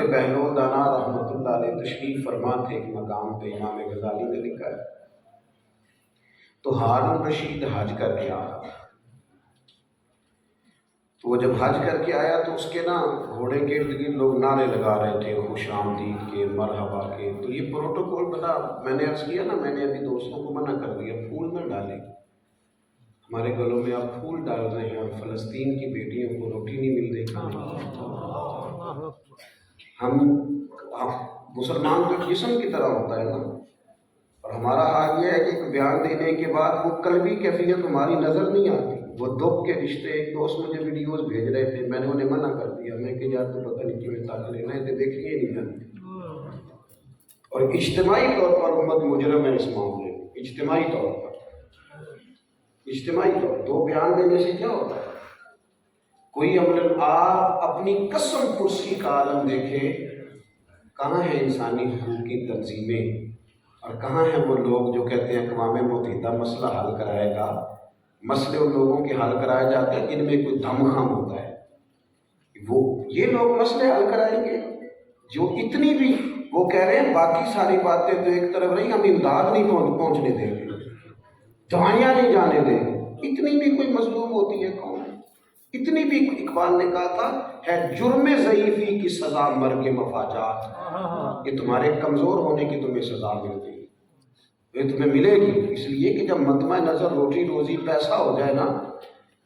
بہلول دانا رحمۃ اللہ علیہ تشریف فرما تھے ایک مقام پہ، امام غزالی نے لکھا ہے، تو ہارون رشید حج کر کے آیا، تو وہ جب حج کر کے آیا تو اس کے نا گھوڑے کے ارد گرد لوگ نعرے لگا رہے تھے، خوش آمدید کے، مرحبا کے۔ تو یہ پروٹوکول بتا، میں نے عرض کیا نا، میں نے ابھی دوستوں کو منع کر دیا پھول نہ ڈالیں، ہمارے گلوں میں آپ پھول ڈال رہے ہیں اور فلسطین کی بیٹیوں کو روٹی نہیں مل رہی کھانے۔ ہم مسلمان تو جسم کی طرح ہوتا ہے نا، اور ہمارا حال یہ ہے کہ ایک بیان دینے کے بعد وہ قلبی کیفیت ہماری نظر نہیں آتی، وہ دکھ کے رشتے۔ ایک دوست مجھے ویڈیوز بھیج رہے تھے، میں نے انہیں منع کر دیا، میں کہ یار تو پتہ نہیں کیوں طاقت لینا ہے، تو دیکھیں ہی نہیں جانتے۔ اور اجتماعی طور پر امت مجرم ہے اس معاملے میں، اجتماعی طور پر، اجتماعی طور دو بیان دینے سے کیا ہوتا ہے؟ کوئی عمل آپ اپنی قسم کرسی کا عالم دیکھیں، کہاں ہیں انسانی حقوق کی تنظیمیں اور کہاں ہیں وہ لوگ جو کہتے ہیں اقوام متحدہ مسئلہ حل کرائے گا؟ مسئلے ان لوگوں کے حل کرائے جاتے ہیں جن میں کوئی دم خم ہوتا ہے، وہ یہ لوگ مسئلے حل کرائیں گے جو اتنی بھی وہ کہہ رہے ہیں باقی ساری باتیں تو ایک طرف رہی، ہم امداد نہیں پہنچنے دیں گے، دوائیاں نہیں جانے دیں گے، اتنی بھی کوئی مظلوم ہوتی ہے قوم، اتنی بھی اقبال نے کہا تھا ہے جرم ضعیفی کی سزا مرگ مفاجات، یہ تمہارے کمزور ہونے کی تمہیں سزا ملتی ہے، یہ تمہیں ملے گی، اس لیے کہ جب مطمع نظر روٹی روزی پیسہ ہو جائے نا،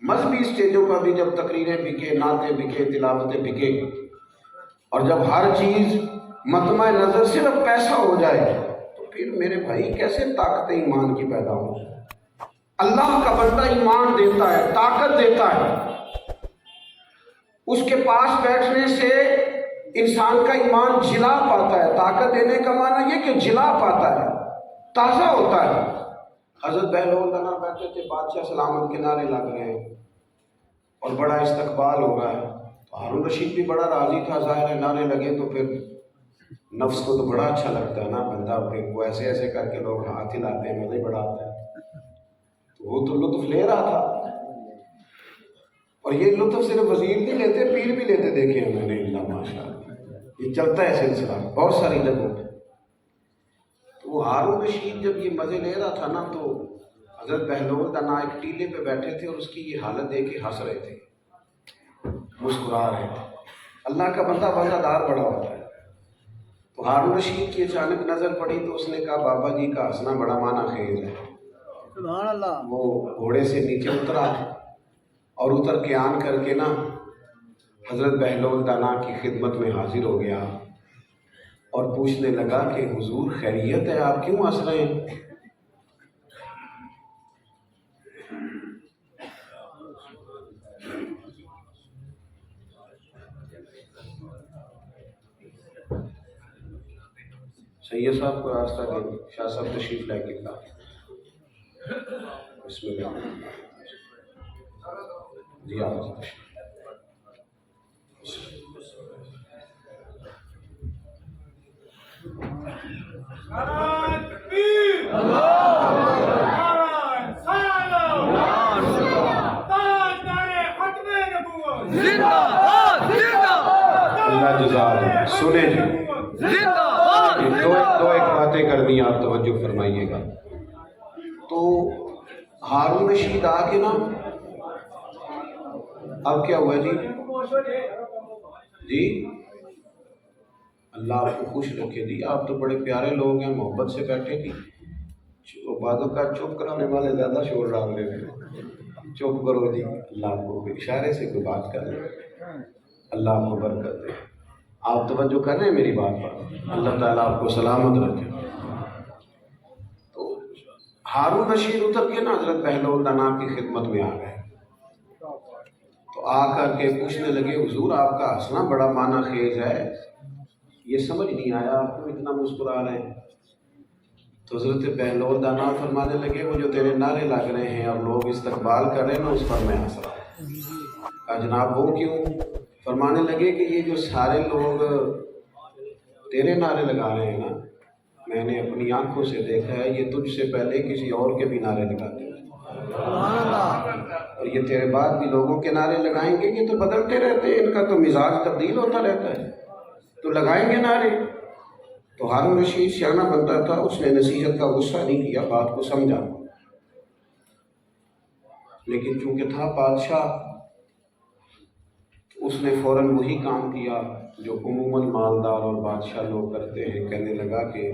مذہبی اسٹیجوں پر بھی جب تقریریں بکے، نعتیں بکے، تلاوتیں بکے، اور جب ہر چیز مطمع نظر صرف پیسہ ہو جائے، تو پھر میرے بھائی کیسے طاقت ایمان کی پیدا ہو؟ اللہ کا بندہ ایمان دیتا ہے، طاقت دیتا ہے، اس کے پاس بیٹھنے سے انسان کا ایمان جلا پاتا ہے، طاقت دینے کا معنی یہ کہ جلا پاتا ہے، تازہ ہوتا ہے۔ حضرت بہلول دانا بیٹھے تھے، بادشاہ سلامت کے نعرے لگ رہے ہیں اور بڑا استقبال ہو رہا ہے، تو ہارون رشید بھی بڑا راضی تھا، ظاہر ہے نعرے لگے تو پھر نفس کو تو بڑا اچھا لگتا ہے نا، بندہ پھر وہ ایسے ایسے کر کے لوگ ہاتھ ہلاتے ہیں، مزے بڑا آتا ہے، تو وہ تو لطف لے رہا تھا، اور یہ لطف صرف وزیر نہیں لیتے، پیر بھی لیتے دیکھے ہیں میں نے، اللہ ماشاء اللہ، یہ چلتا ہے سلسلہ بہت ساری جگہوں پہ۔ تو وہ ہارون رشید جب یہ مزے لے رہا تھا نا، تو حضرت بہلول دانا ایک ٹیلے پہ بیٹھے تھے اور اس کی یہ حالت دیکھ کے ہنس رہے تھے، مسکرا رہے تھے۔ اللہ کا بندہ وفادار دار بڑا ہوتا ہے۔ تو ہارون رشید کی اچانک نظر پڑی تو اس نے کہا بابا جی کا ہنسنا بڑا معنی خیز ہے۔ سبحان اللہ۔ وہ گھوڑے سے نیچے اترا اور اتر کے آن کر کے نا حضرت بہلول دانا کی خدمت میں حاضر ہو گیا اور پوچھنے لگا کہ حضور خیریت ہے، آپ کیوں ہنس رہے ہیں؟ سید صاحب کو راستہ دیں، شاہ صاحب تشریف لے کے تھا، بسم اللہ جی آپ اللہ جزاک سنے جی، دو ایک باتیں کرنی آپ توجہ فرمائیے گا۔ تو ہارون رشید آ کے نا، اب کیا ہوا جی؟ جی اللہ آپ کو خوش رکھے جی، آپ تو بڑے پیارے لوگ ہیں، محبت سے بیٹھے تھی، بعضوں کا چپ کرانے والے زیادہ شور ڈال رہے تھے، چپ کرو جی، اللہ آپ کو اشارے سے کوئی بات کر رہے، اللہ آپ کو برکت دے، آپ توجہ کر رہے ہیں میری بات پر، اللہ تعالیٰ آپ کو سلامت رکھے۔ تو ہارون رشید اتر کے نا حضرت بہلول دانا کی خدمت میں آ گئے، تو آ کر کے پوچھنے لگے حضور آپ کا ہنسنا بڑا معنی خیز ہے، یہ سمجھ نہیں آیا آپ کو اتنا مسکرا رہے ہیں؟ تو حضرت بہلول دانا فرمانے لگے وہ جو تیرے نعرے لگ رہے ہیں اور لوگ استقبال کر رہے ہیں نا، اس پر میں ہنس رہا ہوں۔ کہا جناب وہ کیوں؟ فرمانے لگے کہ یہ جو سارے لوگ تیرے نعرے لگا رہے ہیں نا، میں نے اپنی آنکھوں سے دیکھا ہے، یہ تجھ سے پہلے کسی اور کے بھی نعرے لگاتے ہیں، اور یہ تیرے بعد بھی لوگوں کے نعرے لگائیں گے، یہ تو بدلتے رہتے ہیں، ان کا تو مزاج تبدیل ہوتا رہتا ہے۔ تو لگائیں گے نعرے۔ تو ہارون رشید سیانہ بندہ تھا، اس نے نصیحت کا غصہ نہیں کیا، بات کو سمجھا، لیکن چونکہ تھا بادشاہ، اس نے فوراً وہی کام کیا جو عموماً مالدار اور بادشاہ لوگ کرتے ہیں۔ کہنے لگا کہ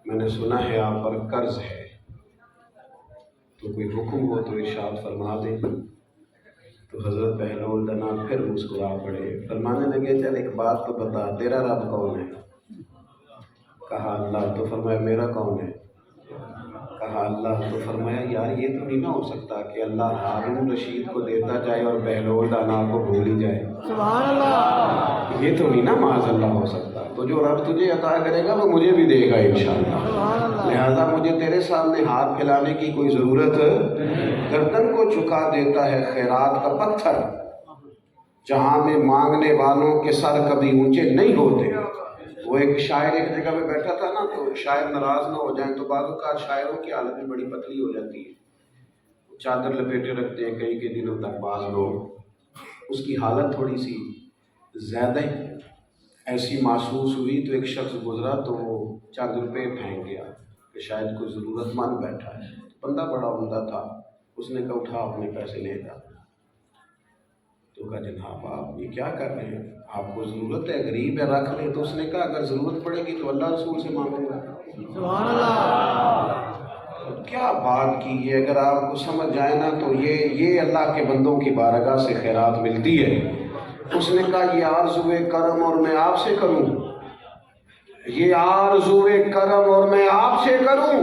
میں نے سنا ہے آپ پر قرض ہے، تو کوئی حکم ہو تو ارشاد فرما دیں۔ تو حضرت بہلول دنا پھر مسکرا پڑے، فرمانے لگے چل ایک بات تو بتا، تیرا رب کون ہے؟ کہا اللہ۔ تو فرمایا میرا کون ہے؟ کہا اللہ۔ تو فرمایا یار یہ تو نہیں نہ ہو سکتا کہ اللہ ہارون رشید کو دیتا جائے اور بہلول دانا کو بھول ہی جائے، سبحان اللہ، یہ تو نہیں نا معاذ اللہ ہو سکتا۔ تو جو رب تجھے عطا کرے گا وہ مجھے بھی دے گا انشاءاللہ، سبحان اللہ، لہذا مجھے تیرے سامنے ہاتھ پھیلانے کی کوئی ضرورت۔ گردن کو جھکا دیتا ہے خیرات کا پتھر، جہاں میں مانگنے والوں کے سر کبھی اونچے نہیں ہوتے۔ وہ ایک شاعر ایک جگہ پہ بیٹھا تھا نا، تو شاعر ناراض نہ ہو جائیں تو بعض اوقات شاعروں کی حالت بھی بڑی پتلی ہو جاتی ہے، چادر لپیٹے رکھتے ہیں کئی کئی دنوں تک بعض لوگ۔ اس کی حالت تھوڑی سی زیادہ ہی ایسی محسوس ہوئی، تو ایک شخص گزرا تو وہ چند روپے پھینک گیا کہ شاید کوئی ضرورت مند بیٹھا ہے۔ بندہ بڑا عمدہ تھا، اس نے کہا اٹھا اپنے پیسے لے جا۔ تو کہا جناب آپ یہ کیا کر رہے ہیں، آپ کو ضرورت ہے، غریب ہے، رکھ لیں۔ تو اس نے کہا اگر ضرورت پڑے گی تو اللہ رسول سے مانگوں گا۔ سبحان اللہ، کیا بات کی ہے، اگر آپ کو سمجھ جائے نا تو یہ اللہ کے بندوں کی بارگاہ سے خیرات ملتی ہے۔ اس نے کہا یہ آرزوئے کرم اور میں آپ سے کروں، یہ آرزوئے کرم اور میں آپ سے کروں،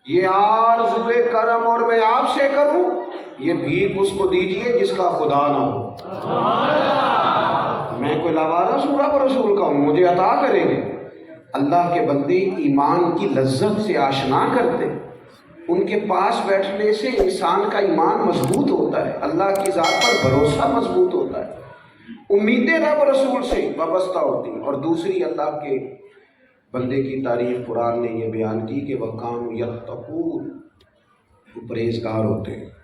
یہ آرزوئے کرم اور میں آپ سے کروں، یہ بھیک اس کو دیجئے جس کا خدا نہ ہو۔ میں کوئی لاوارث ہوں رب رسول کا ہوں، مجھے عطا کریں گے۔ اللہ کے بندے ایمان کی لذت سے آشنا کرتے، ان کے پاس بیٹھنے سے انسان کا ایمان مضبوط ہوتا ہے، اللہ کی ذات پر بھروسہ مضبوط ہوتا ہے، امیدیں رب رسول سے وابستہ ہوتی ہیں۔ اور دوسری اللہ کے بندے کی تعریف قرآن نے یہ بیان کی کہ وَقَانُوا يَتَّقُونَ، وہ پرہیزگار ہوتے ہیں۔